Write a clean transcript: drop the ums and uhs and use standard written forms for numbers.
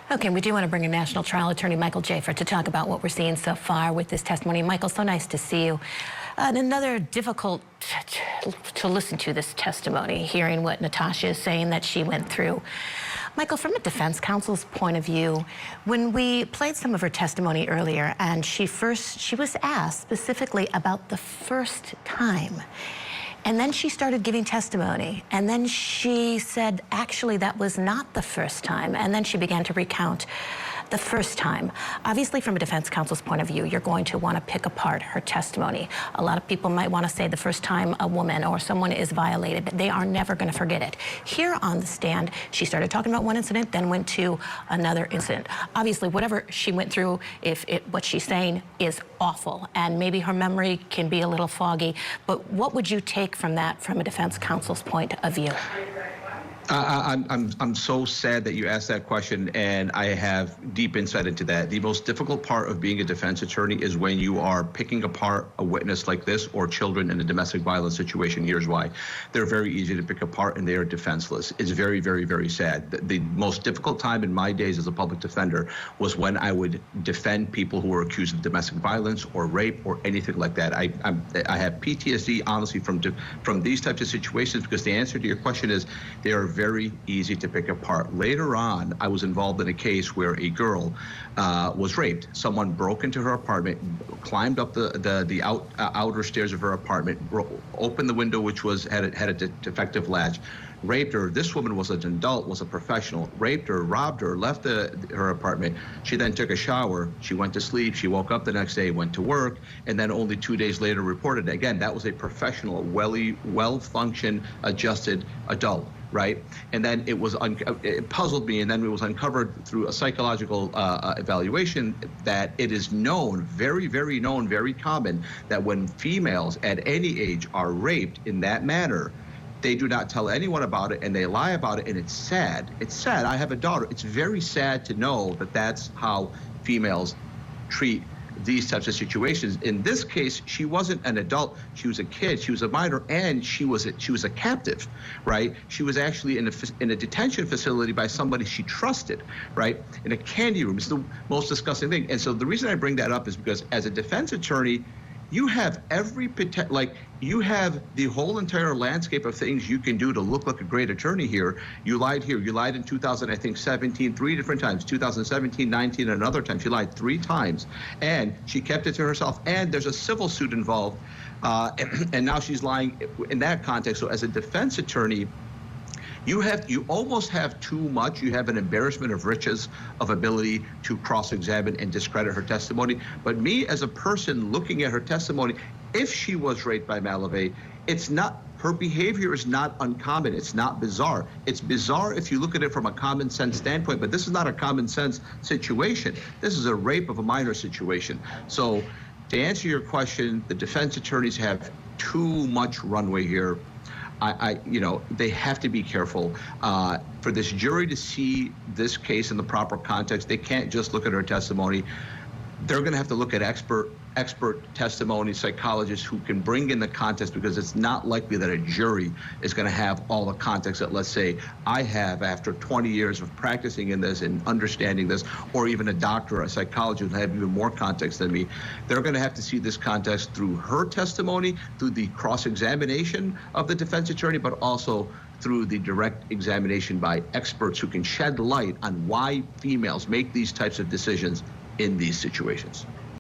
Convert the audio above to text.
Okay, we do want to bring in National Trial Attorney Michael Jaafar to talk about what we're seeing so far with this testimony. Michael, so nice to see you. Another difficult to listen to this testimony, hearing what Natasha is saying that she went through. Michael, from a defense counsel's point of view, when we played some of her testimony earlier and she was asked specifically about the first time, and then she started giving testimony, and then she said, actually, that was not the first time, and then she began to recount the first time. Obviously, from a defense counsel's point of view, you're going to want to pick apart her testimony. A lot of people might want to say the first time a woman or someone is violated, they are never going to forget it. Here on the stand, she started talking about one incident, then went to another incident. Obviously, whatever she went through, what she's saying is awful, and maybe her memory can be a little foggy, but what would you take from that from a defense counsel's point of view? I'm so sad that you asked that question, and I have deep insight into that. The most difficult part of being a defense attorney is when you are picking apart a witness like this or children in a domestic violence situation. Here's why. They're very easy to pick apart, and they are defenseless. It's very, very, very sad. The most difficult time in my days as a public defender was when I would defend people who were accused of domestic violence or rape or anything like that. I have PTSD, honestly, from these types of situations, because the answer to your question is they are very easy to pick apart. Later on, I was involved in a case where a girl was raped. Someone broke into her apartment, climbed up the outer stairs of her apartment, opened the window, which had a defective latch, raped her. This woman was an adult, was a professional, raped her, robbed her, left her apartment. She then took a shower. She went to sleep. She woke up the next day, went to work, and then only 2 days later reported it. Again, that was a professional, well-functioned, adjusted adult. Right? And then it puzzled me, and then it was uncovered through a psychological evaluation that it is known, very, very known, very common, that when females at any age are raped in that manner, they do not tell anyone about it, and they lie about it, and it's sad. It's sad. I have a daughter. It's very sad to know that that's how females treat these types of situations. In this case, she wasn't an adult. She was a kid. She was a minor, and she was a captive, right? She was actually in a detention facility by somebody she trusted, right? In a candy room. It's the most disgusting thing. And so the reason I bring that up is because as a defense attorney, you have you have the whole entire landscape of things you can do to look like a great attorney here. You lied here. You lied in 2017, 3 different times, 2017, 19, and another time. She lied 3 times, and she kept it to herself. And there's a civil suit involved, and now she's lying in that context. So as a defense attorney, you almost have too much. You have an embarrassment of riches of ability to cross-examine and discredit her testimony. But me as a person looking at her testimony, if she was raped by Malavey, her behavior is not uncommon. It's not bizarre. It's bizarre if you look at it from a common sense standpoint, but this is not a common sense situation. This is a rape of a minor situation. So to answer your question, the defense attorneys have too much runway here. They have to be careful. For this jury to see this case in the proper context, they can't just look at her testimony. They're going to have to look at expert testimony, psychologists who can bring in the context, because it's not likely that a jury is going to have all the context that, let's say, I have after 20 years of practicing in this and understanding this, or even a doctor or a psychologist who have even more context than me. They're going to have to see this context through her testimony, through the cross-examination of the defense attorney, but also through the direct examination by experts who can shed light on why females make these types of decisions in these situations.